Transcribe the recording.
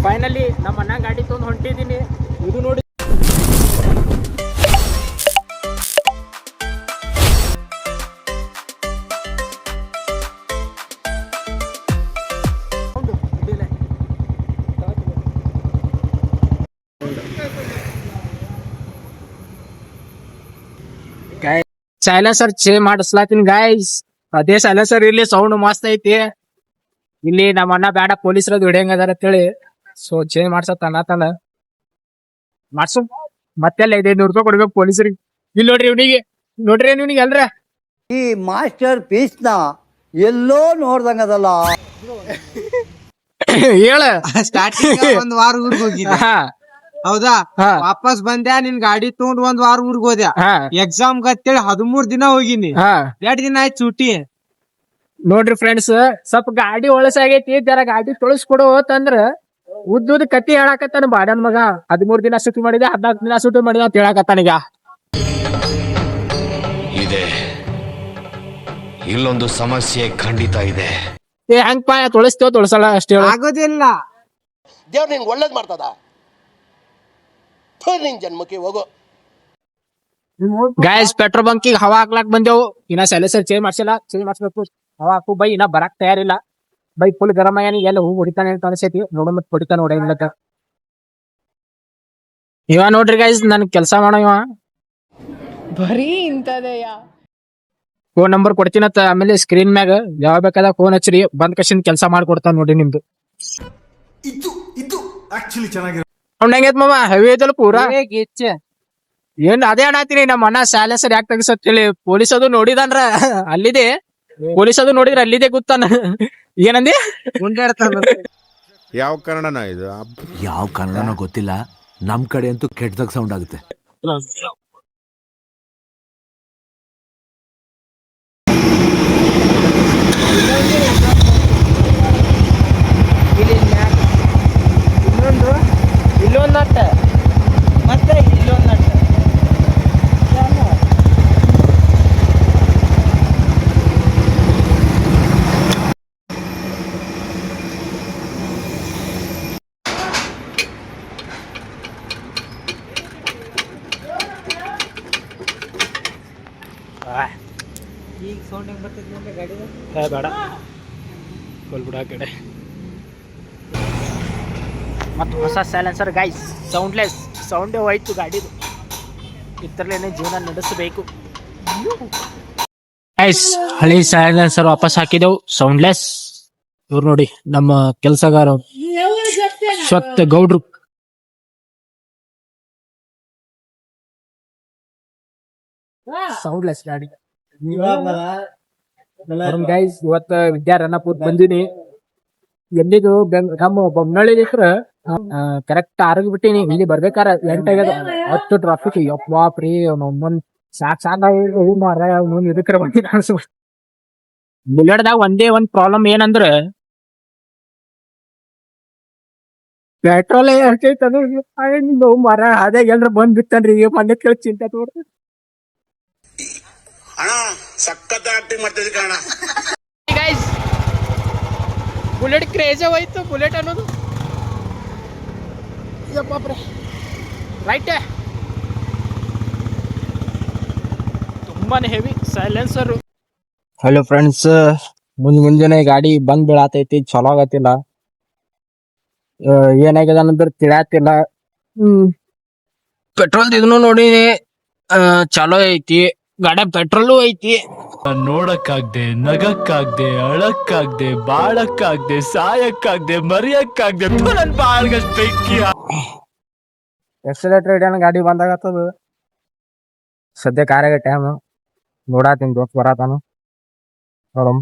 Finally ನಮ್ಮ ಅಣ್ಣ ಗಾಡಿ ತೊಗೊಂಡು ಹೊಂಟಿದ್ದೀನಿ. ಇದು ನೋಡಿ ಸೈಲೆನ್ಸರ್ ಚೇಂಜ್ ಮಾಡಿಸ್ಲಾತೀನಿ ಗಾಯ್ಸ್. ಅದೇ ಸೈಲೆನ್ಸರ್ ಇಲ್ಲಿ ಸೌಂಡ್ ಮಸ್ತ್ ಐತಿ. ಇಲ್ಲಿ ನಮ್ಮ ಅಣ್ಣ ಬೇಡ ಪೊಲೀಸರದ್ದು ಹಿಡಿಯಂಗದಾರ ಅಂತೇಳಿ ಸೊ ಚೇಂಜ್ ಮಾಡ್ಸತ್ ಅನ್ನತಾನ. ಮಾಡ್ಸು ಮತ್ತೆಲ್ಲ 500 ರೂಪಾಯಿ ಕೊಡ್ಬೇಕು ಪೊಲೀಸರಿಗೆ. ಇಲ್ಲಿ ನೋಡ್ರಿ ಇವ್ನಿಗೆ ಅಲ್ರ ಈ ಮಾಸ್ಟರ್ ಪೀಸ್ ನ ಎಲ್ಲೋ ನೋಡ್ದಂಗದಲ್ಲ. ಹೇಳ ಸ್ಟಾರ್ಟಿಂಗ್ ಒಂದ್ ವಾರ ಊರ್ಗ್ ಹೋಗಿದ್ದೆ ಹೌದಾ, ವಾಪಸ್ ಬಂದ್ಯಾ ನಿನ್ ಗಾಡಿ ತಗೊಂಡ್ ಒಂದ್ ವಾರ ಊರ್ಗ್ ಹೋದ್ಯಾ. ಎಕ್ಸಾಮ್ ಗತ್ತೇಳಿ 13 ದಿನ ಹೋಗಿನಿ. 2 ದಿನ ಆಯ್ತು ಚೂಟಿ. ನೋಡ್ರಿ ಫ್ರೆಂಡ್ಸ್, ಸ್ವಲ್ಪ ಗಾಡಿ ಒಳಸಾಗೈತಿ, ಜರ ಗಾಡಿ ತೊಳಸ್ಕೊಡು ಅಂತಂದ್ರ ಉದ್ದ ಕತ್ತಿ ಹೇಳಾಕತ್ತಾನ ಬಾಡ್ಯಾನ ಮಗ. 13 ದಿನ ಸುಟ್ಟಿ ಮಾಡಿದೆ, 14 ದಿನ ಸುಟ್ಟಿ ಮಾಡಿದೆ ಅಂತ ಹೇಳಾಕತ್ತಾನೀಗ. ಇದೆ ಇಲ್ಲೊಂದು ಸಮಸ್ಯೆ ಖಂಡಿತ ಇದೆ. ಹೆಂಗ್ ಪಾಯ ತೊಳಸ್ತೇವ ತೊಳಸಲ್ಲ ಅಷ್ಟೇ ಆಗೋದಿಲ್ಲ. ದೇವ್ರ ನಿನ್ಗೆ ಒಳ್ಳೇದ್ ಮಾಡ್ತದ, ನಿನ್ ಜನ್ಮಕ್ಕೆ ಹೋಗೋ. ಗಾಯ್ಸ್ ಪೆಟ್ರೋಲ್ ಬಂಕಿಗೆ ಹವಾ ಹಾಕ್ಲಾಕ್ ಬಂದೇವು. ಇನ್ನ ಸೈಲೆನ್ಸರ್ ಚೇಂಜ್ ಮಾಡ್ಸಿಲ್ಲ, ಚೇಂಜ್ ಮಾಡಿಸ್ಬೇಕು. ಹವಾ ಹಾಕು ಬೈ, ಇನ್ನ ಬರಾಕ್ ತಯಾರಿಲ್ಲ ಬೈ. ಫುಲ್ ಗರಂ ಆಗ್ಯಾನಿ, ಎಲ್ಲ ಹೂ ಹೊಡಿತಾನೆ ಅಂತ ಅನ್ಸೈತಿ. ನೋಡ ಮತ್ ಹೊಡಿತಾನ ಹೊಡೆಯಂಗಿಲ್ಲಕ. ಇವ ನೋಡ್ರಿ ಗೈಸ್, ನನ್ ಕೆಲ್ಸ ಮಾಡೋ ಇವ ಬರೀ ಇಂತದೆಯ. ಫೋನ್ ನಂಬರ್ ಕೊಡ್ತೀನತ್ತ ಆಮೇಲೆ ಸ್ಕ್ರೀನ್ ಮ್ಯಾಗ ಯಾವ ಬೇಕಾದ ಫೋನ್ ಹಚ್ಚ್ರಿ, ಬಂದ್ ಕಶಿನ್ ಕೆಲ್ಸ ಮಾಡ್ಕೊಡ್ತಾನ ನೋಡ್ರಿ ನಿಮ್ದು. ಅವ್ನ ಹೆಂಗೈತ್ ಮಾಮ, ಹೆವಿ ಐತಲ್ಲ ಪೂರಾ. ಏನ್ ಅದೇ ಅಣ್ಣಾತೀನಿ, ನಮ್ಮ ಅಣ್ಣ ಸೈಲೆನ್ಸರ್ ಯಾಕೆ ತೆಗಿಸತ್ತೇಳಿ. ಪೊಲೀಸ್ ಅದು ನೋಡಿದನ್ರ ಅಲ್ಲಿದೆ, ಪೊಲೀಸ್ ಅದು ನೋಡಿದ್ರ ಅಲ್ಲಿದೆ ಗೊತ್ತಾನ. ಏನಂದಿ ಯಾವ ಕನ್ನಡನ ಇದು? ಯಾವ ಕನ್ನಡನೋ ಗೊತ್ತಿಲ್ಲ, ನಮ್ ಕಡೆ ಅಂತೂ ಕೆಟ್ಟದಾಗ ಸೌಂಡ್ ಆಗುತ್ತೆ. ಇಲ್ಲೊಂದ್ ನಟ್ ಮತ್ತೆ ಇಲ್ಲೊಂದ್ ನಟ್. ಈಗ ಸೌಂಡ್ ಹೆಂಗ್ ಬರ್ತೈತಿ ನೋಡ್ರಿ ಗಾಡಿ ಬೇಡ ಬಿಡ ಕಡೆ. ಮತ್ತು ಹೊಸ ಸೈಲೆನ್ಸರ್ ಗೈಸ್, ಸೌಂಡ್ಲೆಸ್. ಸೌಂಡೇ ಹೋಯ್ತು ಗಾಡಿದು. ಇತರಲೇನೆ ಜೀವನ ನಡೆಸಬೇಕು ಗೈಸ್. ಹಳಿ ಸೈಲೆನ್ಸರ್ ವಾಪಸ್ ಹಾಕಿದೆವು, ಸೌಂಡ್ಲೆಸ್. ಇವ್ರು ನೋಡಿ ನಮ್ಮ ಕೆಲಸಗಾರ ಸ್ವತ್ ಗೌಡ್ರು. ಸೌಂಡ್ಲೆಸ್ ಗಾಡಿ ಗೈಸ್. ಇವತ್ತ ವಿದ್ಯಾರಣ್ಯಪುರ್ ಬಂದಿನಿ. ಎಲ್ಲಿದು ನಮ್ಮ ಬೊಮ್ಮನಳ್ಳಿ ಕರೆಕ್ಟ್ 6 ಬಿಟ್ಟಿನಿ. ಇಲ್ಲಿ ಬರ್ಬೇಕಾರ 8 ಆಗ್ಯದ. 10 ಟ್ರಾಫಿಕ್. ಯಪ್ಪಾಪ್ರಿ ನಮ್ಮನ್ ಸಾಕ್ ಇದಕ್ರ ಬಂದಿನ ಅನ್ಸ. ಬುಲೆಟ್ದಾಗ ಒಂದೇ ಒಂದ್ ಪ್ರಾಬ್ಲಮ್ ಏನಂದ್ರ ಪೆಟ್ರೋಲ್ ಎಷ್ಟೈತ ಮರ ಅದೇ ಎಲ್ರ ಬಂದ್ ಬಿತ್ತನ್ರಿ. ಮನೆ ಕೇಳಿ ಚಿಂತೆ ತೋಡ್ರಿ ಗೈಸ್. ಬುಲೆಟ್ ಕ್ರೇಜ್ ಹೋಯ್ತು, ಬುಲೆಟ್ ಅನ್ನೋದು. ರೈಟ್, ತುಂಬಾನೇ ಹೆವಿ ಸೈಲೆನ್ಸರ್. ಹಲೋ ಫ್ರೆಂಡ್ಸ್, ಮುಂಜಾನೆ ಗಾಡಿ ಬಂದ್ ಬೀಳತೈತಿ, ಚಲೋ ಆಗತ್ತಿಲ್ಲ. ಏನಾಗ್ಯದ ಅನ್ನೋದ್ರ ತಿಳಿಯತ್ತಿಲ್ಲ. ಪೆಟ್ರೋಲ್ ಇದನ್ನು ನೋಡಿ ಚಲೋ ಐತಿ ಗಾಡಿ, ಪೆಟ್ರೋಲು ಐತಿ. ನೋಡಕ್ಕಾಗ್ದೆ, ನಗಕ್ಕಾಗ್ದೆ, ಅಳಕ್ಕಾಗ್ದೆ, ಬಾಳಕ್ಕಾಗ್ದೆ, ಸಾಯಕ್ಕಾಗ್ದೆ, ಮರಿಯಕ್ಕಾಗ್ದೆ. ನನ್ ಬಾಳ್ಗಷ್ಟು ಬೆಂಕಿ. ಎಕ್ಸಲೇಟರ್ ಹಿಡಿಯೋಣ ಗಾಡಿ ಬಂದಾಗತ್ತದ. ಸದ್ಯ ಕಾರ್ಯಾಗ ಟೈಮ್ ನೋಡಾತೀನಿ, ದೋಸ್ತ್ ಬರತಾನು ನೋಡಮ್.